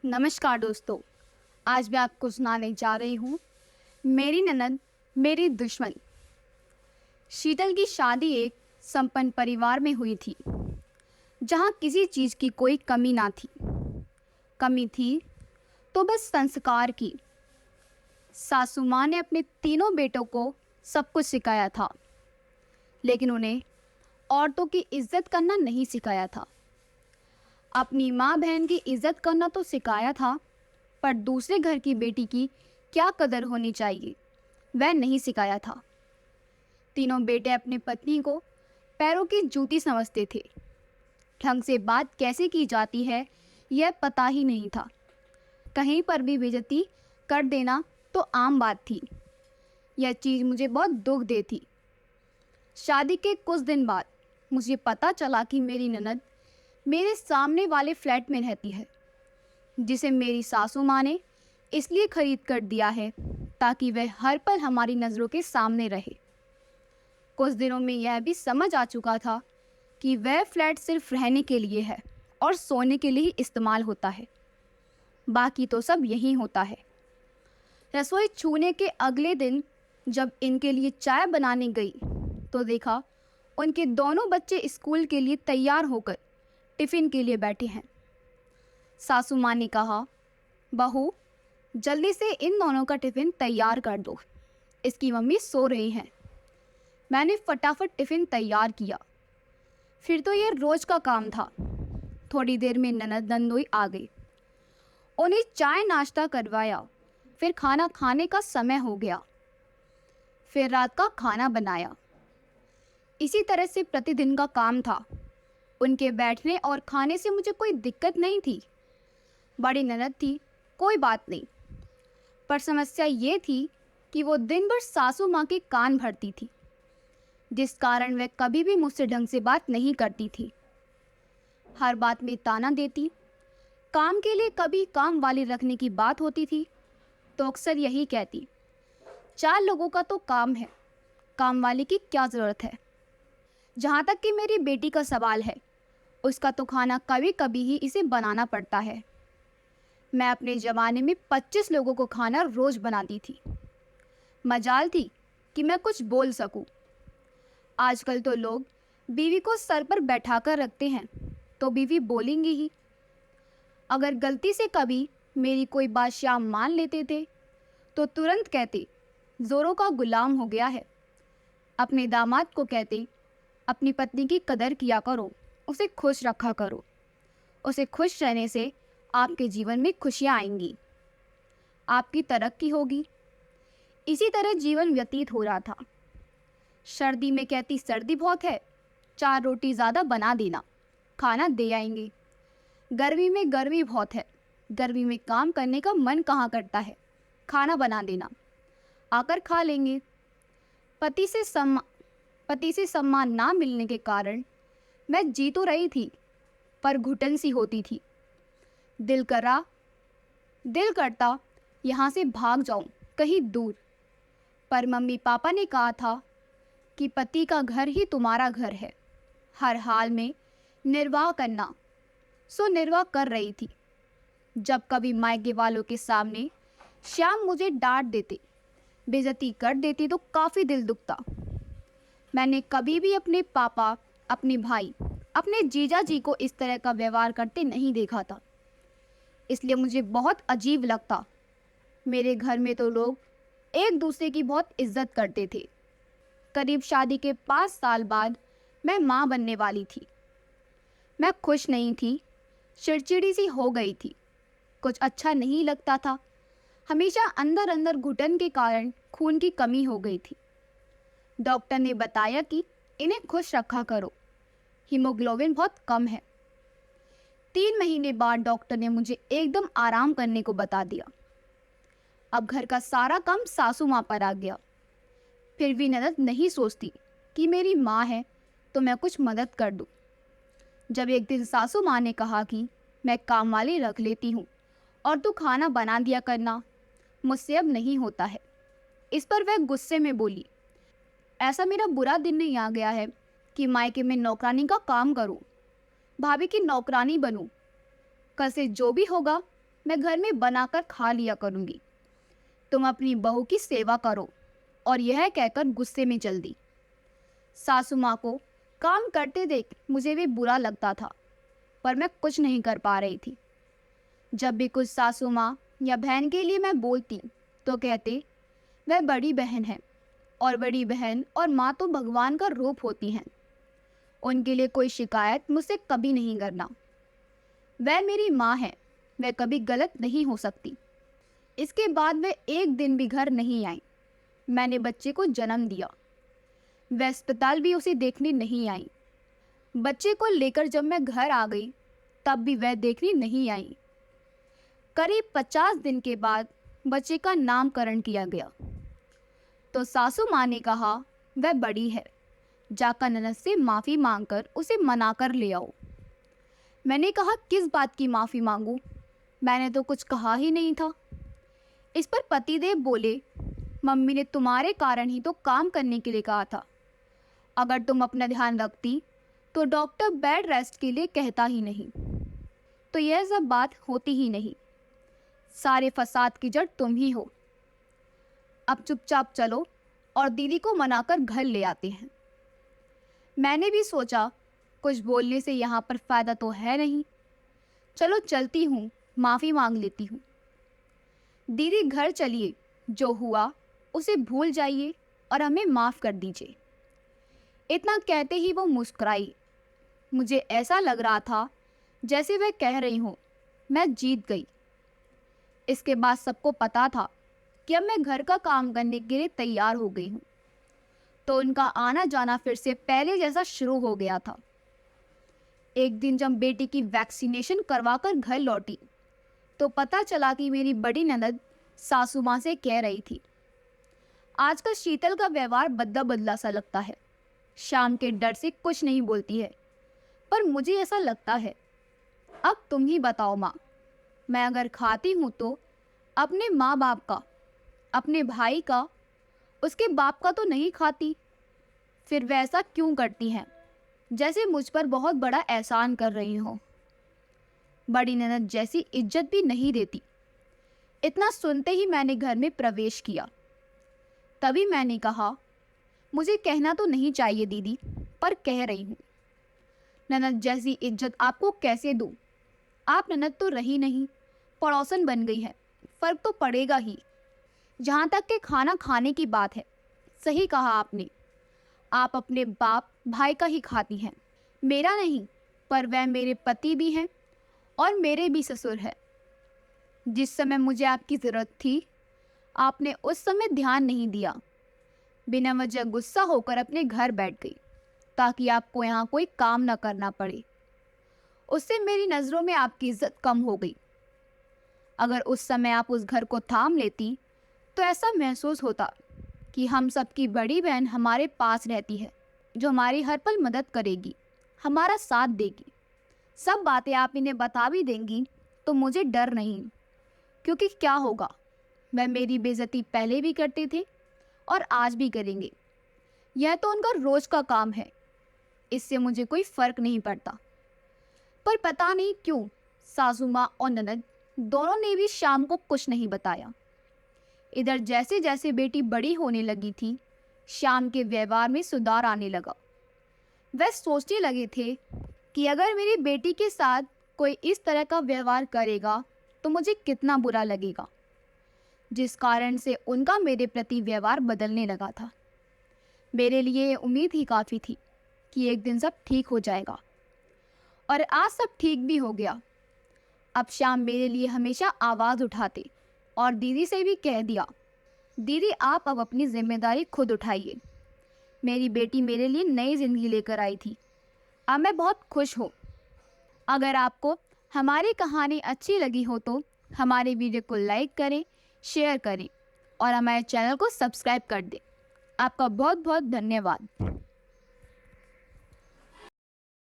नमस्कार दोस्तों। आज मैं आपको सुनाने जा रही हूँ मेरी ननद मेरी दुश्मन। शीतल की शादी एक संपन्न परिवार में हुई थी, जहाँ किसी चीज़ की कोई कमी ना थी। कमी थी तो बस संस्कार की। सासू माँ ने अपने तीनों बेटों को सब कुछ सिखाया था, लेकिन उन्हें औरतों की इज्जत करना नहीं सिखाया था। अपनी माँ बहन की इज्जत करना तो सिखाया था, पर दूसरे घर की बेटी की क्या कदर होनी चाहिए वह नहीं सिखाया था। तीनों बेटे अपनी पत्नी को पैरों की जूती समझते थे। ढंग से बात कैसे की जाती है यह पता ही नहीं था। कहीं पर भी बेइज्जती कर देना तो आम बात थी। यह चीज़ मुझे बहुत दुख देती। शादी के कुछ दिन बाद मुझे पता चला कि मेरी ननद मेरे सामने वाले फ्लैट में रहती है, जिसे मेरी सासू माँ ने इसलिए खरीद कर दिया है ताकि वह हर पल हमारी नज़रों के सामने रहे। कुछ दिनों में यह भी समझ आ चुका था कि वह फ्लैट सिर्फ रहने के लिए है और सोने के लिए ही इस्तेमाल होता है, बाकी तो सब यहीं होता है। रसोई छूने के अगले दिन जब इनके लिए चाय बनाने गई तो देखा उनके दोनों बच्चे स्कूल के लिए तैयार होकर टिफ़िन के लिए बैठे हैं। सासू माँ ने कहा, बहू जल्दी से इन दोनों का टिफ़िन तैयार कर दो, इसकी मम्मी सो रही हैं। मैंने फटाफट टिफ़िन तैयार किया। फिर तो ये रोज़ का काम था। थोड़ी देर में ननद नंदोई आ गई। उन्हें चाय नाश्ता करवाया। फिर खाना खाने का समय हो गया। फिर रात का खाना बनाया। इसी तरह से प्रतिदिन का काम था। उनके बैठने और खाने से मुझे कोई दिक्कत नहीं थी। बड़ी ननद थी, कोई बात नहीं, पर समस्या ये थी कि वो दिन भर सासू माँ के कान भरती थी, जिस कारण वह कभी भी मुझसे ढंग से बात नहीं करती थी। हर बात में ताना देती। काम के लिए कभी काम वाली रखने की बात होती थी तो अक्सर यही कहती, 4 लोगों का तो काम है, काम वाली की क्या ज़रूरत है। जहाँ तक कि मेरी बेटी का सवाल है, उसका तो खाना कभी कभी ही इसे बनाना पड़ता है। मैं अपने ज़माने में 25 लोगों को खाना रोज़ बनाती थी। मजाल थी कि मैं कुछ बोल सकूं। आजकल तो लोग बीवी को सर पर बैठा कर रखते हैं तो बीवी बोलेंगी ही। अगर गलती से कभी मेरी कोई बात श्याम मान लेते थे तो तुरंत कहते, जोरों का गुलाम हो गया है। अपने दामाद को कहते, अपनी पत्नी की कदर किया करो, उसे खुश रखा करो, उसे खुश रहने से आपके जीवन में खुशियाँ आएंगी, आपकी तरक्की होगी। इसी तरह जीवन व्यतीत हो रहा था। सर्दी में कहती, सर्दी बहुत है, 4 रोटी ज़्यादा बना देना, खाना दे आएंगे। गर्मी में गर्मी बहुत है, गर्मी में काम करने का मन कहाँ करता है, खाना बना देना, आकर खा लेंगे। पति से सम्मान ना मिलने के कारण मैं जी तो रही थी, पर घुटन सी होती थी। दिल करता यहाँ से भाग जाऊं कहीं दूर, पर मम्मी पापा ने कहा था कि पति का घर ही तुम्हारा घर है, हर हाल में निर्वाह करना। सो निर्वाह कर रही थी। जब कभी मायके वालों के सामने श्याम मुझे डांट देते, बेइज्जती कर देती तो काफ़ी दिल दुखता। मैंने कभी भी अपने पापा, अपने भाई, अपने जीजा जी को इस तरह का व्यवहार करते नहीं देखा था, इसलिए मुझे बहुत अजीब लगता। मेरे घर में तो लोग एक दूसरे की बहुत इज्जत करते थे। करीब शादी के 5 साल बाद मैं माँ बनने वाली थी। मैं खुश नहीं थी, चिड़चिड़ी सी हो गई थी, कुछ अच्छा नहीं लगता था। हमेशा अंदर अंदर घुटन के कारण खून की कमी हो गई थी। डॉक्टर ने बताया कि इन्हें खुश रखा करो, हीमोग्लोबिन बहुत कम है। 3 महीने बाद डॉक्टर ने मुझे एकदम आराम करने को बता दिया। अब घर का सारा काम सासू माँ पर आ गया। फिर भी ननद नहीं सोचती कि मेरी माँ है तो मैं कुछ मदद कर दूँ। जब एक दिन सासू माँ ने कहा कि मैं काम वाली रख लेती हूँ और तू खाना बना दिया करना, मुझसे अब नहीं होता है। इस पर वह गुस्से में बोली, ऐसा मेरा बुरा दिन नहीं आ गया है कि मायके में नौकरानी का काम करूँ, भाभी की नौकरानी बनूँ। कल से जो भी होगा मैं घर में बनाकर खा लिया करूँगी। तुम अपनी बहू की सेवा करो। और यह कहकर गुस्से में चल दी। सासू माँ को काम करते देख मुझे भी बुरा लगता था, पर मैं कुछ नहीं कर पा रही थी। जब भी कुछ सासू माँ या बहन के लिए मैं बोलती तो कहते वह बड़ी बहन है, और बड़ी बहन और माँ तो भगवान का रूप होती हैं। उनके लिए कोई शिकायत मुझसे कभी नहीं करना। वह मेरी माँ है, वह कभी गलत नहीं हो सकती। इसके बाद वह एक दिन भी घर नहीं आई। मैंने बच्चे को जन्म दिया। वह अस्पताल भी उसे देखने नहीं आई। बच्चे को लेकर जब मैं घर आ गई तब भी वह देखने नहीं आई। करीब 50 दिन के बाद बच्चे का नामकरण किया गया तो सासू माँ ने कहा वह बड़ी है, जाकर ननद से माफ़ी मांगकर उसे मनाकर ले आओ। मैंने कहा किस बात की माफ़ी मांगूं? मैंने तो कुछ कहा ही नहीं था। इस पर पतिदेव बोले मम्मी ने तुम्हारे कारण ही तो काम करने के लिए कहा था। अगर तुम अपना ध्यान रखती तो डॉक्टर बेड रेस्ट के लिए कहता ही नहीं, तो यह सब बात होती ही नहीं। सारे फसाद की जड़ तुम ही हो। अब चुपचाप चलो और दीदी को मनाकर घर ले आते हैं। मैंने भी सोचा कुछ बोलने से यहाँ पर फ़ायदा तो है नहीं, चलो चलती हूँ, माफ़ी मांग लेती हूँ। दीदी घर चलिए, जो हुआ उसे भूल जाइए और हमें माफ़ कर दीजिए। इतना कहते ही वो मुस्कुराई। मुझे ऐसा लग रहा था जैसे वह कह रही हो मैं जीत गई। इसके बाद सबको पता था कि अब मैं घर का काम करने के लिए तैयार हो गई हूँ, तो उनका आना जाना फिर से पहले जैसा शुरू हो गया था। एक दिन जब बेटी की वैक्सीनेशन करवाकर घर लौटी तो पता चला कि मेरी बड़ी ननद सासू माँ से कह रही थी आजकल शीतल का व्यवहार बदला बदला सा लगता है। शाम के डर से कुछ नहीं बोलती है, पर मुझे ऐसा लगता है। अब तुम ही बताओ माँ, मैं अगर खाती हूँ तो अपने माँ बाप का, अपने भाई का, उसके बाप का तो नहीं खाती। फिर वैसा क्यों करती हैं जैसे मुझ पर बहुत बड़ा एहसान कर रही हो। बड़ी ननद जैसी इज्जत भी नहीं देती। इतना सुनते ही मैंने घर में प्रवेश किया। तभी मैंने कहा मुझे कहना तो नहीं चाहिए दीदी, पर कह रही हूँ। ननद जैसी इज्जत आपको कैसे दूँ? आप ननद तो रही नहीं, पड़ोसन बन गई है, फ़र्क तो पड़ेगा ही। जहाँ तक के खाना खाने की बात है, सही कहा आपने, आप अपने बाप भाई का ही खाती हैं, मेरा नहीं। पर वह मेरे पति भी हैं और मेरे भी ससुर है। जिस समय मुझे आपकी ज़रूरत थी आपने उस समय ध्यान नहीं दिया। बिना वजह गुस्सा होकर अपने घर बैठ गई ताकि आपको यहाँ कोई काम ना करना पड़े। उससे मेरी नज़रों में आपकी इज्जत कम हो गई। अगर उस समय आप उस घर को थाम लेती तो ऐसा महसूस होता कि हम सबकी बड़ी बहन हमारे पास रहती है, जो हमारी हर पल मदद करेगी, हमारा साथ देगी। सब बातें आप इन्हें बता भी देंगी तो मुझे डर नहीं, क्योंकि क्या होगा, वह मेरी बेइज्जती पहले भी करते थे और आज भी करेंगे। यह तो उनका रोज का काम है, इससे मुझे कोई फर्क नहीं पड़ता। पर पता नहीं क्यों सासू माँ और ननद दोनों ने भी शाम को कुछ नहीं बताया। इधर जैसे जैसे बेटी बड़ी होने लगी थी, शाम के व्यवहार में सुधार आने लगा। वह सोचने लगे थे कि अगर मेरी बेटी के साथ कोई इस तरह का व्यवहार करेगा तो मुझे कितना बुरा लगेगा, जिस कारण से उनका मेरे प्रति व्यवहार बदलने लगा था। मेरे लिए उम्मीद ही काफ़ी थी कि एक दिन सब ठीक हो जाएगा, और आज सब ठीक भी हो गया। अब शाम मेरे लिए हमेशा आवाज़ उठाते और दीदी से भी कह दिया, दीदी आप अब अपनी जिम्मेदारी खुद उठाइए। मेरी बेटी मेरे लिए नई ज़िंदगी लेकर आई थी, अब मैं बहुत खुश हूँ। अगर आपको हमारी कहानी अच्छी लगी हो तो हमारे वीडियो को लाइक करें, शेयर करें और हमारे चैनल को सब्सक्राइब कर दें। आपका बहुत बहुत धन्यवाद।